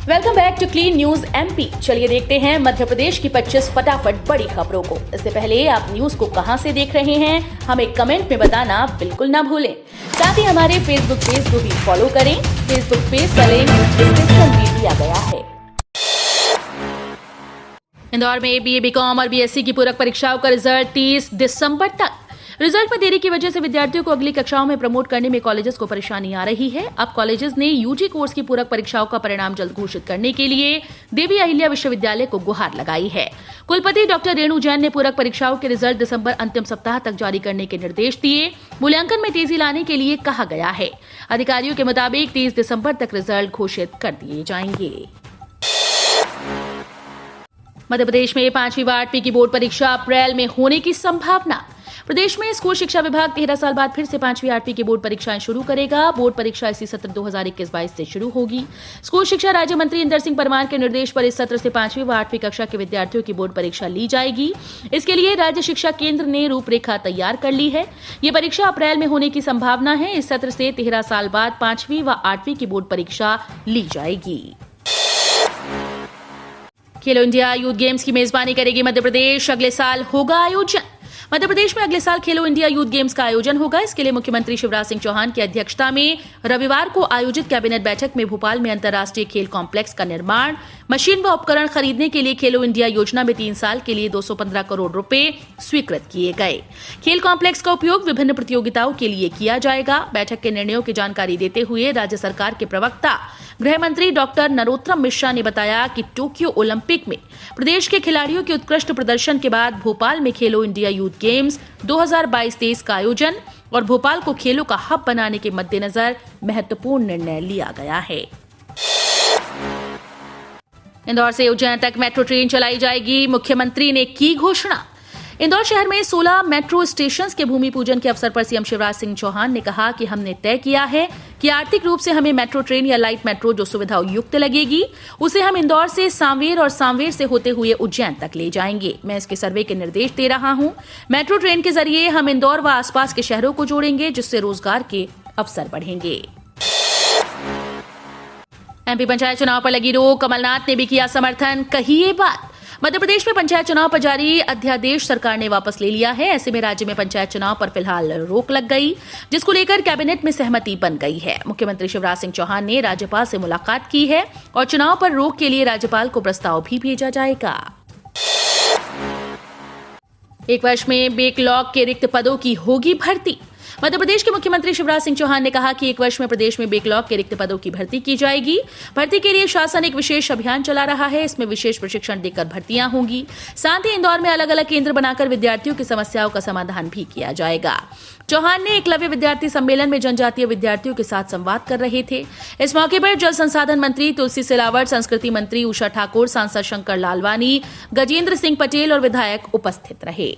Welcome back to clean news MP. चलिए देखते हैं मध्य प्रदेश की 25 फटाफट बड़ी खबरों को। इससे पहले आप न्यूज को कहां से देख रहे हैं, हमें कमेंट में बताना बिल्कुल ना भूलें। साथ ही हमारे फेसबुक पेज को भी फॉलो करें। फेसबुक पेज का लिंक डिस्क्रिप्शन में दिया गया है। इंदौर में बीए, बीकॉम और बीएससी की पूरक परीक्षाओं का रिजल्ट 30 दिसंबर तक। रिजल्ट में देरी की वजह से विद्यार्थियों को अगली कक्षाओं में प्रमोट करने में कॉलेजेस को परेशानी आ रही है। अब कॉलेजेस ने यूजी कोर्स की पूरक परीक्षाओं का परिणाम जल्द घोषित करने के लिए देवी अहिल्या विश्वविद्यालय को गुहार लगाई है। कुलपति डॉक्टर रेणु जैन ने पूरक परीक्षाओं के रिजल्ट दिसंबर अंतिम सप्ताह तक जारी करने के निर्देश दिए। मूल्यांकन में तेजी लाने के लिए कहा गया है। अधिकारियों के मुताबिक 30 दिसंबर तक रिजल्ट घोषित कर दिए जाएंगे। मध्य प्रदेश में 5वीं व 8वीं की बोर्ड परीक्षा अप्रैल में होने की संभावना। प्रदेश में स्कूल शिक्षा विभाग 13 साल बाद फिर से 5वीं 8वीं की बोर्ड परीक्षाएं शुरू करेगा। बोर्ड परीक्षा इसी सत्र 2021-22 से शुरू होगी। स्कूल शिक्षा राज्य मंत्री इंदर सिंह परमार के निर्देश पर इस सत्र से 5वीं व 8वीं कक्षा के विद्यार्थियों की बोर्ड परीक्षा ली जाएगी। इसके लिए राज्य शिक्षा केंद्र ने रूपरेखा तैयार कर ली है। ये परीक्षा अप्रैल में होने की संभावना है। इस सत्र से 13 साल बाद 5वीं व 8वीं की बोर्ड परीक्षा ली जाएगी। खेलो इंडिया यूथ गेम्स की मेजबानी करेगी मध्य प्रदेश। अगले साल होगा आयोजन। मध्य प्रदेश में अगले साल खेलो इंडिया यूथ गेम्स का आयोजन होगा। इसके लिए मुख्यमंत्री शिवराज सिंह चौहान की अध्यक्षता में रविवार को आयोजित कैबिनेट बैठक में भोपाल में अंतर्राष्ट्रीय खेल कॉम्प्लेक्स का निर्माण, मशीन व उपकरण खरीदने के लिए खेलो इंडिया योजना में 3 साल के लिए 215 करोड़ रुपए स्वीकृत किए गए। खेल कॉम्प्लेक्स का उपयोग विभिन्न प्रतियोगिताओं के लिए किया जाएगा। बैठक के निर्णयों की जानकारी देते हुए राज्य सरकार के प्रवक्ता गृह मंत्री डॉक्टर नरोत्तम मिश्रा ने बताया कि टोक्यो ओलंपिक में प्रदेश के खिलाड़ियों के उत्कृष्ट प्रदर्शन के बाद भोपाल में खेलो इंडिया यूथ गेम्स 2022-23 का आयोजन और भोपाल को खेलों का हब बनाने के मद्देनजर महत्वपूर्ण निर्णय लिया गया है। इंदौर से उज्जैन तक मेट्रो ट्रेन चलाई जाएगी। मुख्यमंत्री ने की घोषणा। इंदौर शहर में 16 मेट्रो स्टेशन के भूमि पूजन के अवसर पर सीएम शिवराज सिंह चौहान ने कहा कि हमने तय किया है कि आर्थिक रूप से हमें मेट्रो ट्रेन या लाइट मेट्रो जो सुविधा युक्त लगेगी उसे हम इंदौर से सांवेर और सांवेर से होते हुए उज्जैन तक ले जाएंगे। मैं इसके सर्वे के निर्देश दे रहा हूं। मेट्रो ट्रेन के जरिए हम इंदौर व आसपास के शहरों को जोड़ेंगे, जिससे रोजगार के अवसर बढ़ेंगे। एमपी पंचायत चुनाव पर लगी रोक, कमलनाथ ने भी किया समर्थन। कहिए बात। मध्य प्रदेश में पंचायत चुनाव पर जारी अध्यादेश सरकार ने वापस ले लिया है। ऐसे में राज्य में पंचायत चुनाव पर फिलहाल रोक लग गई, जिसको लेकर कैबिनेट में सहमति बन गई है। मुख्यमंत्री शिवराज सिंह चौहान ने राज्यपाल से मुलाकात की है और चुनाव पर रोक के लिए राज्यपाल को प्रस्ताव भी भेजा जाएगा। 1 वर्ष में बैकलॉग के रिक्त पदों की होगी भर्ती। मध्य प्रदेश के मुख्यमंत्री शिवराज सिंह चौहान ने कहा कि 1 वर्ष में प्रदेश में बैकलॉग के रिक्त पदों की भर्ती की जाएगी। भर्ती के लिए शासन एक विशेष अभियान चला रहा है। इसमें विशेष प्रशिक्षण देकर भर्तियां होंगी। साथ ही इंदौर में अलग अलग केंद्र बनाकर विद्यार्थियों की समस्याओं का समाधान भी किया जाएगा। चौहान ने एकलव्य विद्यार्थी सम्मेलन में जनजातीय विद्यार्थियों के साथ संवाद कर रहे थे। इस मौके पर जल संसाधन मंत्री तुलसी सिलावट, संस्कृति मंत्री उषा ठाकुर, सांसद शंकर लालवानी, गजेंद्र सिंह पटेल और विधायक उपस्थित रहे।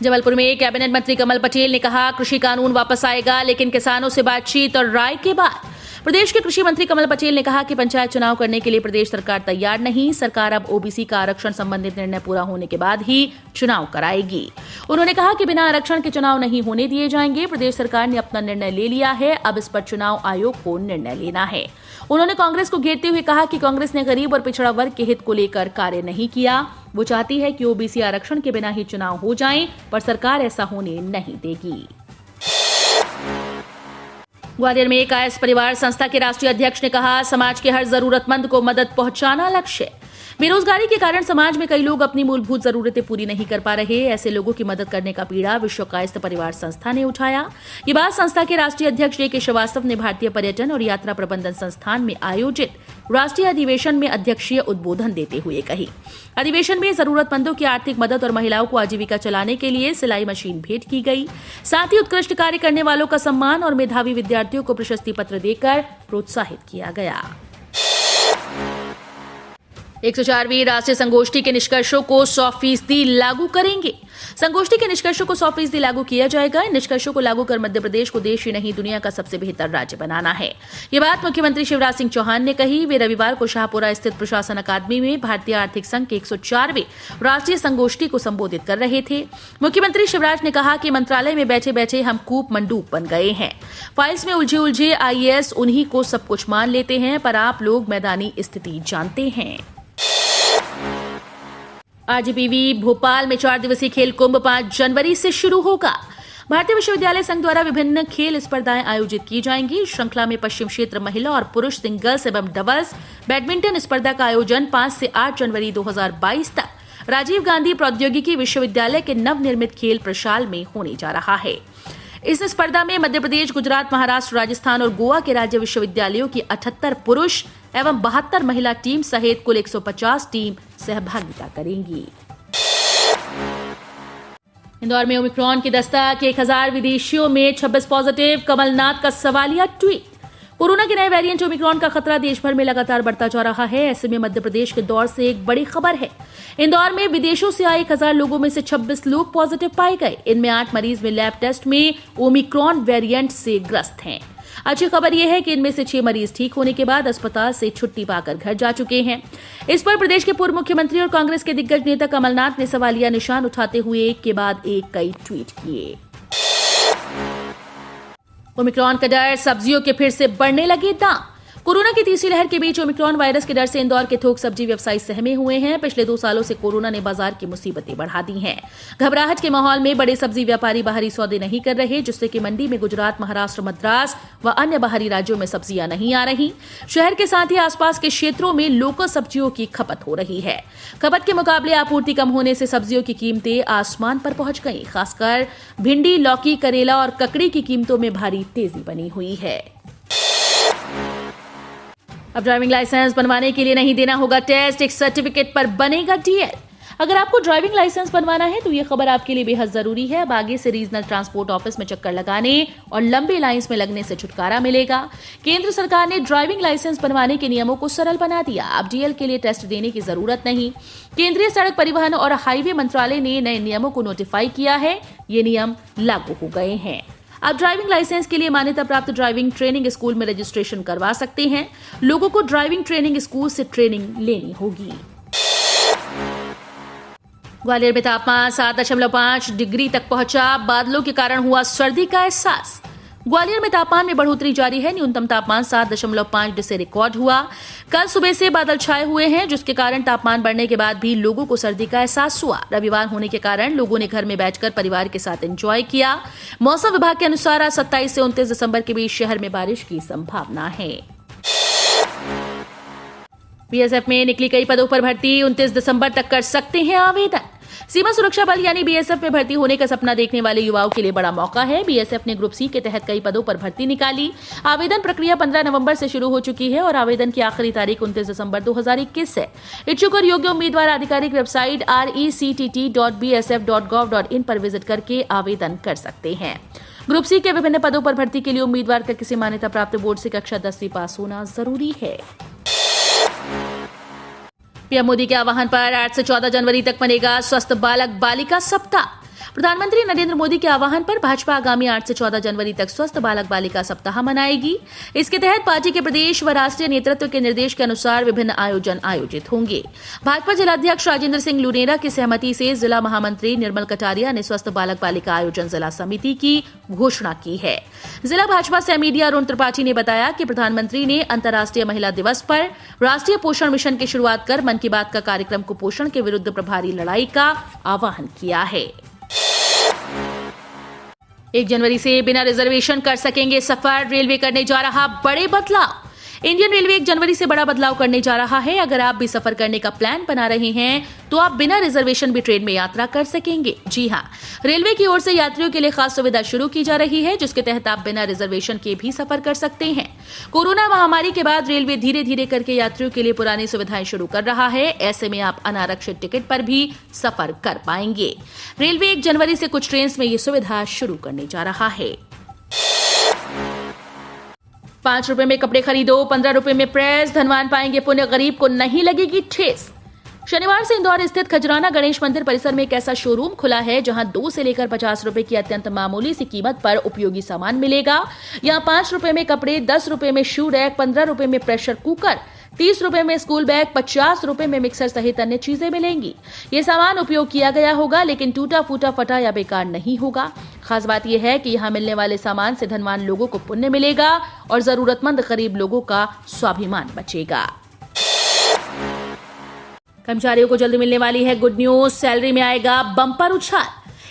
जबलपुर में कैबिनेट मंत्री कमल पटेल ने कहा कृषि कानून वापस आएगा, लेकिन किसानों से बातचीत और राय के बाद। प्रदेश के कृषि मंत्री कमल पटेल ने कहा कि पंचायत चुनाव करने के लिए प्रदेश सरकार तैयार नहीं। सरकार अब ओबीसी का आरक्षण संबंधित निर्णय पूरा होने के बाद ही चुनाव कराएगी। उन्होंने कहा कि बिना आरक्षण के चुनाव नहीं होने दिए जाएंगे। प्रदेश सरकार ने अपना निर्णय ले लिया है, अब इस पर चुनाव आयोग को निर्णय लेना है। उन्होंने कांग्रेस को घेरते हुए कहा कि कांग्रेस ने गरीब और पिछड़ा वर्ग के हित को लेकर कार्य नहीं किया। वो चाहती है कि ओबीसी आरक्षण के बिना ही चुनाव हो जाएं, पर सरकार ऐसा होने नहीं देगी। ग्वालियर में एक आयस परिवार संस्था के राष्ट्रीय अध्यक्ष ने कहा समाज के हर जरूरतमंद को मदद पहुंचाना लक्ष्य। बेरोजगारी के कारण समाज में कई लोग अपनी मूलभूत जरूरतें पूरी नहीं कर पा रहे। ऐसे लोगों की मदद करने का बीड़ा विश्व कायस्थ परिवार संस्था ने उठाया। ये बात संस्था के राष्ट्रीय अध्यक्ष A.K. श्रीवास्तव ने भारतीय पर्यटन और यात्रा प्रबंधन संस्थान में आयोजित राष्ट्रीय अधिवेशन में अध्यक्षीय उद्बोधन देते हुए कही। अधिवेशन में जरूरतमंदों की आर्थिक मदद और महिलाओं को आजीविका चलाने के लिए सिलाई मशीन भेंट की गई। साथ ही उत्कृष्ट कार्य करने वालों का सम्मान और मेधावी विद्यार्थियों को प्रशस्ति पत्र देकर प्रोत्साहित किया गया। 104वीं राष्ट्रीय संगोष्ठी के निष्कर्षों को 100% लागू करेंगे। संगोष्ठी के निष्कर्षों को 100% लागू किया जाएगा। इन निष्कर्षों को लागू कर मध्य प्रदेश को देश ही नहीं दुनिया का सबसे बेहतर राज्य बनाना है। ये बात मुख्यमंत्री शिवराज सिंह चौहान ने कही। वे रविवार को शाहपुरा स्थित प्रशासन अकादमी में भारतीय आर्थिक संघ के 104वें राष्ट्रीय संगोष्ठी को संबोधित कर रहे थे। मुख्यमंत्री शिवराज ने कहा कि मंत्रालय में बैठे बैठे हम कूप मंडूक बन गए हैं। फाइल्स में उलझे IAS उन्हीं को सब कुछ मान लेते हैं, पर आप लोग मैदानी स्थिति जानते हैं। RGPV भोपाल में 4 दिवसीय खेल कुंभ 5 जनवरी से शुरू होगा। भारतीय विश्वविद्यालय संघ द्वारा विभिन्न खेल स्पर्धाएं आयोजित की जाएंगी। श्रृंखला में पश्चिम क्षेत्र महिला और पुरुष सिंगल्स एवं डबल्स बैडमिंटन स्पर्धा का आयोजन 5 से 8 जनवरी 2022 तक राजीव गांधी प्रौद्योगिकी विश्वविद्यालय के नवनिर्मित खेल प्रशाल में होने जा रहा है। इस स्पर्धा में मध्य प्रदेश, गुजरात, महाराष्ट्र, राजस्थान और गोवा के राज्य विश्वविद्यालयों की 78 पुरुष एवं 72 महिला टीम सहित कुल 150 टीम सहभागिता करेंगी। इंदौर में ओमिक्रॉन की दस्तक, 1000 विदेशियों में 26 पॉजिटिव। कमलनाथ का सवालिया ट्वीट। कोरोना के नए वेरिएंट ओमिक्रॉन का खतरा देश भर में लगातार बढ़ता जा रहा है। ऐसे में मध्य प्रदेश के दौर से एक बड़ी खबर है। इंदौर में विदेशों से आए 1000 लोगों में से 26 लोग पॉजिटिव पाए गए। इनमें 8 मरीज में लैब टेस्ट में ओमिक्रॉन वेरिएंट से ग्रस्त हैं। अच्छी खबर यह है कि इनमें से 6 मरीज ठीक होने के बाद अस्पताल से छुट्टी पाकर घर जा चुके हैं। इस पर प्रदेश के पूर्व मुख्यमंत्री और कांग्रेस के दिग्गज नेता कमलनाथ ने सवालिया निशान उठाते हुए एक के बाद एक कई ट्वीट किए। ओमिक्रॉन का डर, सब्जियों के फिर से बढ़ने लगे दाम। कोरोना की तीसरी लहर के बीच ओमिक्रॉन वायरस के डर से इंदौर के थोक सब्जी व्यवसायी सहमे हुए हैं। पिछले 2 सालों से कोरोना ने बाजार की मुसीबतें बढ़ा दी हैं। घबराहट के माहौल में बड़े सब्जी व्यापारी बाहरी सौदे नहीं कर रहे, जिससे कि मंडी में गुजरात, महाराष्ट्र, मद्रास व अन्य बाहरी राज्यों में सब्जियां नहीं आ रही। शहर के साथ ही आसपास के क्षेत्रों में लोकल सब्जियों की खपत हो रही है। खपत के मुकाबले आपूर्ति कम होने से सब्जियों की कीमतें आसमान पर पहुंच गई। खासकर भिंडी, लौकी, करेला और ककड़ी की कीमतों में भारी तेजी बनी हुई है। अब ड्राइविंग लाइसेंस बनवाने के लिए नहीं देना होगा टेस्ट, एक सर्टिफिकेट पर बनेगा DL। अगर आपको ड्राइविंग लाइसेंस बनवाना है तो ये खबर आपके लिए बेहद जरूरी है। अब आगे से रीजनल ट्रांसपोर्ट ऑफिस में चक्कर लगाने और लंबे लाइंस में लगने से छुटकारा मिलेगा। केंद्र सरकार ने ड्राइविंग लाइसेंस बनवाने के नियमों को सरल बना दिया। अब DL के लिए टेस्ट देने की जरूरत नहीं। केंद्रीय सड़क परिवहन और हाईवे मंत्रालय ने नए नियमों को नोटिफाई किया है। ये नियम लागू हो गए हैं। आप ड्राइविंग लाइसेंस के लिए मान्यता प्राप्त ड्राइविंग ट्रेनिंग स्कूल में रजिस्ट्रेशन करवा सकते हैं। लोगों को ड्राइविंग ट्रेनिंग स्कूल से ट्रेनिंग लेनी होगी। ग्वालियर में तापमान 7.5 डिग्री तक पहुंचा। बादलों के कारण हुआ सर्दी का एहसास। ग्वालियर में तापमान में बढ़ोतरी जारी है। न्यूनतम तापमान 7.5 डिग्री से रिकॉर्ड हुआ। कल सुबह से बादल छाए हुए हैं, जिसके कारण तापमान बढ़ने के बाद भी लोगों को सर्दी का एहसास हुआ। रविवार होने के कारण लोगों ने घर में बैठकर परिवार के साथ एंजॉय किया। मौसम विभाग के अनुसार 27 से 29 दिसंबर के बीच शहर में बारिश की संभावना है। BSF में निकली कई पदों पर भर्ती, 29 दिसंबर तक कर सकते हैं आवेदन। सीमा सुरक्षा बल यानी BSF में भर्ती होने का सपना देखने वाले युवाओं के लिए बड़ा मौका है। BSF ने ग्रुप C के तहत कई पदों पर भर्ती निकाली। आवेदन प्रक्रिया 15 नवंबर से शुरू हो चुकी है और आवेदन की आखिरी तारीख 29 दिसंबर 2021 है। इच्छुक और योग्य उम्मीदवार आधिकारिक वेबसाइट rectt.bsf.gov.in पर विजिट करके आवेदन कर सकते हैं। ग्रुप C के विभिन्न पदों पर भर्ती के लिए उम्मीदवार का किसी मान्यता प्राप्त बोर्ड से कक्षा 10वीं पास होना जरूरी है। पीएम मोदी के आह्वान पर 8 से 14 जनवरी तक बनेगा स्वस्थ बालक बालिका सप्ताह। प्रधानमंत्री नरेंद्र मोदी के आह्वान पर भाजपा आगामी 8 से 14 जनवरी तक स्वस्थ बालक बालिका सप्ताह मनाएगी। इसके तहत पार्टी के प्रदेश व राष्ट्रीय नेतृत्व के निर्देश के अनुसार विभिन्न आयोजन आयोजित होंगे। भाजपा जिलाध्यक्ष राजेंद्र सिंह लुनेरा की सहमति से जिला महामंत्री निर्मल कटारिया ने स्वस्थ बालक बालिका आयोजन जिला समिति की घोषणा की है। जिला भाजपा सह मीडिया अरुण त्रिपाठी ने बताया कि प्रधानमंत्री ने अंतर्राष्ट्रीय महिला दिवस पर राष्ट्रीय पोषण मिशन की शुरुआत कर मन की बात का कार्यक्रम कुपोषण के विरुद्ध प्रभारी लड़ाई का आह्वान किया है। 1 जनवरी से बिना रिजर्वेशन कर सकेंगे सफर, रेलवे करने जा रहा बड़े बदलाव। इंडियन रेलवे 1 जनवरी से बड़ा बदलाव करने जा रहा है। अगर आप भी सफर करने का प्लान बना रहे हैं तो आप बिना रिजर्वेशन भी ट्रेन में यात्रा कर सकेंगे। जी हां, रेलवे की ओर से यात्रियों के लिए खास सुविधा शुरू की जा रही है, जिसके तहत आप बिना रिजर्वेशन के भी सफर कर सकते हैं। कोरोना महामारी के बाद रेलवे धीरे धीरे करके यात्रियों के लिए पुरानी सुविधाएं शुरू कर रहा है। ऐसे में आप अनारक्षित टिकट पर भी सफर कर पाएंगे। रेलवे 1 जनवरी से कुछ ट्रेन में ये सुविधा शुरू करने जा रहा है। ₹5 में कपड़े खरीदो, ₹15 में प्रेस, धनवान पाएंगे पुण्य, गरीब को नहीं लगेगी ठेस। शनिवार से इंदौर स्थित खजराना गणेश मंदिर परिसर में एक ऐसा शोरूम खुला है जहां 2 से लेकर ₹50 की अत्यंत मामूली सी कीमत पर उपयोगी सामान मिलेगा। यहां ₹5 में कपड़े, ₹10 में शू रैक, ₹15 में प्रेशर कुकर, ₹30 में स्कूल बैग, ₹50 में मिक्सर सहित अन्य चीजें मिलेंगी। ये सामान उपयोग किया गया होगा लेकिन टूटा फूटा, फटा या बेकार नहीं होगा। खास बात यह है कि यहाँ मिलने वाले सामान से धनवान लोगों को पुण्य मिलेगा और जरूरतमंद गरीब लोगों का स्वाभिमान बचेगा। कर्मचारियों को जल्द मिलने वाली है गुड न्यूज, सैलरी में आएगा बम्पर उछाल।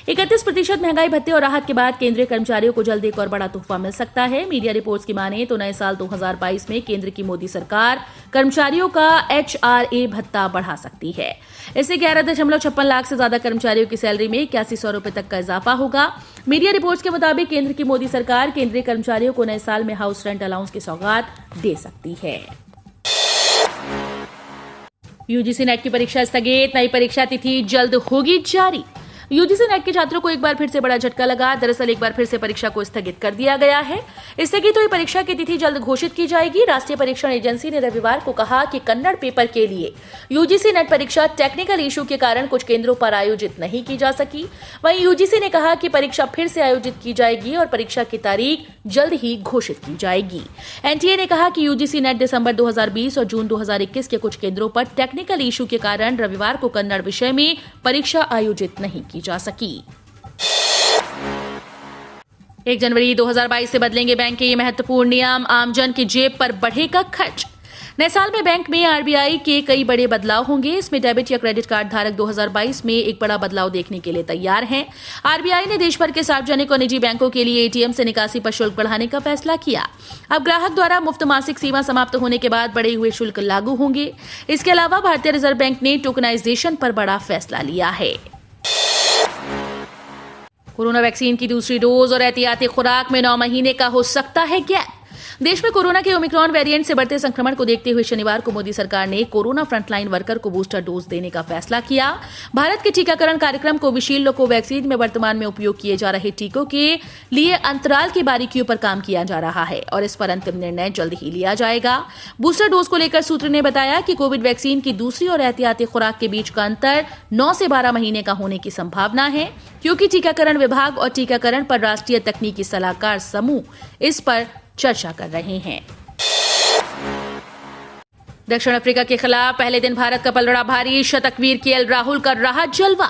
31% महंगाई भत्ते और राहत के बाद केंद्रीय कर्मचारियों को जल्द एक और बड़ा तोहफा मिल सकता है। मीडिया रिपोर्ट्स की माने तो नए साल 2022 में केंद्र की मोदी सरकार कर्मचारियों का HRA भत्ता बढ़ा सकती है। इससे 11.56 लाख से ज्यादा कर्मचारियों की सैलरी में 8100 रुपए तक का इजाफा होगा। मीडिया रिपोर्ट्स के मुताबिक केंद्र की मोदी सरकार केंद्रीय कर्मचारियों को नए साल में हाउस रेंट अलाउंस की सौगात दे सकती है। यूजीसी नेट की परीक्षा स्थगित, नई परीक्षा तिथि जल्द होगी जारी। यूजीसी नेट के छात्रों को एक बार फिर से बड़ा झटका लगा। दरअसल एक बार फिर से परीक्षा को स्थगित कर दिया गया है। स्थगित हुई परीक्षा की तिथि जल्द घोषित की जाएगी। राष्ट्रीय परीक्षण एजेंसी ने रविवार को कहा कि कन्नड़ पेपर के लिए यूजीसी नेट परीक्षा टेक्निकल इशू के कारण कुछ केंद्रों पर आयोजित नहीं की जा सकी। वहीं यूजीसी ने कहा कि परीक्षा फिर से आयोजित की जाएगी और परीक्षा की तारीख जल्द ही घोषित की जाएगी। एनटीए ने कहा कि यूजीसी नेट दिसंबर 2020 और जून 2021 के कुछ केंद्रों पर टेक्निकल इशू के कारण रविवार को कन्नड़ विषय में परीक्षा आयोजित नहीं की जा सकी। 1 जनवरी 2022 से बदलेंगे बैंक के ये महत्वपूर्ण नियम, आमजन की जेब पर बढ़ेगा खर्च। नए साल में बैंक में आरबीआई के कई बड़े बदलाव होंगे। इसमें डेबिट या क्रेडिट कार्ड धारक 2022 में एक बड़ा बदलाव देखने के लिए तैयार हैं। आरबीआई ने देश भर के सार्वजनिक और निजी बैंकों के लिए एटीएम से निकासी पर शुल्क बढ़ाने का फैसला किया। अब ग्राहक द्वारा मुफ्त मासिक सीमा समाप्त होने के बाद बढ़े हुए शुल्क लागू होंगे। इसके अलावा भारतीय रिजर्व बैंक ने टोकनाइजेशन पर बड़ा फैसला लिया है। कोरोना वैक्सीन की दूसरी डोज और एहतियाती खुराक में 9 महीने का हो सकता है गैप। देश में कोरोना के ओमिक्रॉन वेरिएंट से बढ़ते संक्रमण को देखते हुए शनिवार को मोदी सरकार ने कोरोना फ्रंटलाइन वर्कर को बूस्टर डोज देने का फैसला किया। भारत के टीकाकरण कार्यक्रम कोविशील्ड और कोवैक्सीन में वर्तमान में उपयोग किए जा रहे टीकों के लिए अंतराल की बारीकियों पर काम किया जा रहा है और इस पर अंतिम निर्णय जल्द ही लिया जाएगा। बूस्टर डोज को लेकर सूत्र ने बताया कि कोविड वैक्सीन की दूसरी और एहतियाती खुराक के बीच का अंतर 9 से 12 महीने का होने की संभावना है, क्योंकि टीकाकरण विभाग और टीकाकरण पर राष्ट्रीय तकनीकी सलाहकार समूह इस पर चर्चा कर रहे हैं। दक्षिण अफ्रीका के खिलाफ पहले दिन भारत का पलड़ा भारी, शतकवीर केएल राहुल का रहा जलवा।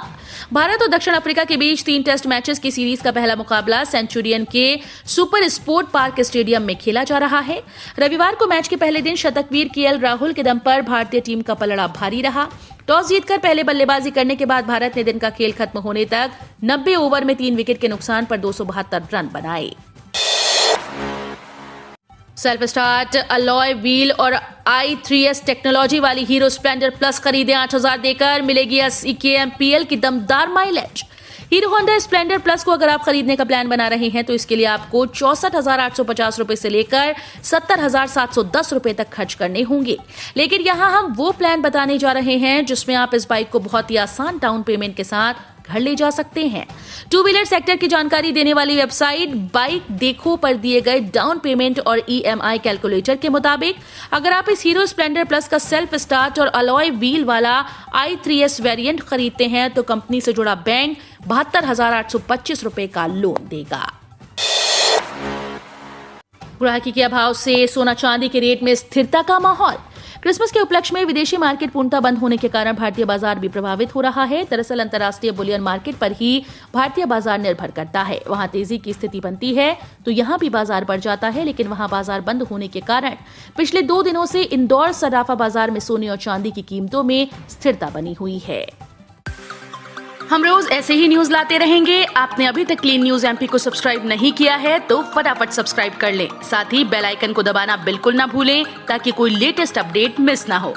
भारत और दक्षिण अफ्रीका के बीच 3 टेस्ट मैचेस की सीरीज का पहला मुकाबला सेंचुरियन के सुपर स्पोर्ट पार्क स्टेडियम में खेला जा रहा है। रविवार को मैच के पहले दिन शतकवीर केएल राहुल के दम पर भारतीय टीम का पलड़ा भारी रहा। टॉस जीतकर पहले बल्लेबाजी करने के बाद भारत ने दिन का खेल खत्म होने तक 90 ओवर में 3 विकेट के नुकसान पर 272 रन बनाए। सेल्फ स्टार्ट अलॉय व्हील और i3s टेक्नोलॉजी वाली हीरो स्प्लेंडर प्लस खरीदें 8,000 देकर, मिलेगी 80 kmpl की दमदार mileage. Hero Honda Splendor plus को अगर आप खरीदने का प्लान बना रहे हैं तो इसके लिए आपको 64,850 रुपए से लेकर 70,710 रुपए तक खर्च करने होंगे। लेकिन यहाँ हम वो प्लान बताने जा रहे हैं जिसमें आप इस बाइक को बहुत ही आसान डाउन पेमेंट के साथ घर ले जा सकते हैं। 2 व्हीलर सेक्टर की जानकारी देने वाली वेबसाइट बाइक देखो पर दिए गए डाउन पेमेंट और EMI कैलकुलेटर के मुताबिक अगर आप इस हीरो स्प्लेंडर प्लस का सेल्फ स्टार्ट और अलॉय व्हील वाला i3s वेरिएंट खरीदते हैं तो कंपनी से जुड़ा बैंक 72,825 रुपए का लोन देगा। ग्राहकी के अभाव से सोना चांदी के रेट में स्थिरता का माहौल। क्रिसमस के उपलक्ष्य में विदेशी मार्केट पूर्णतः बंद होने के कारण भारतीय बाजार भी प्रभावित हो रहा है। दरअसल अंतर्राष्ट्रीय बुलियन मार्केट पर ही भारतीय बाजार निर्भर करता है। वहां तेजी की स्थिति बनती है तो यहां भी बाजार बढ़ जाता है, लेकिन वहां बाजार बंद होने के कारण पिछले 2 दिनों से इंदौर सराफा बाजार में सोने और चांदी की कीमतों में स्थिरता बनी हुई है। हम रोज ऐसे ही न्यूज लाते रहेंगे। आपने अभी तक क्लीन न्यूज एमपी को सब्सक्राइब नहीं किया है तो फटाफट सब्सक्राइब कर लें। साथ ही बेल आइकन को दबाना बिल्कुल ना भूलें ताकि कोई लेटेस्ट अपडेट मिस ना हो।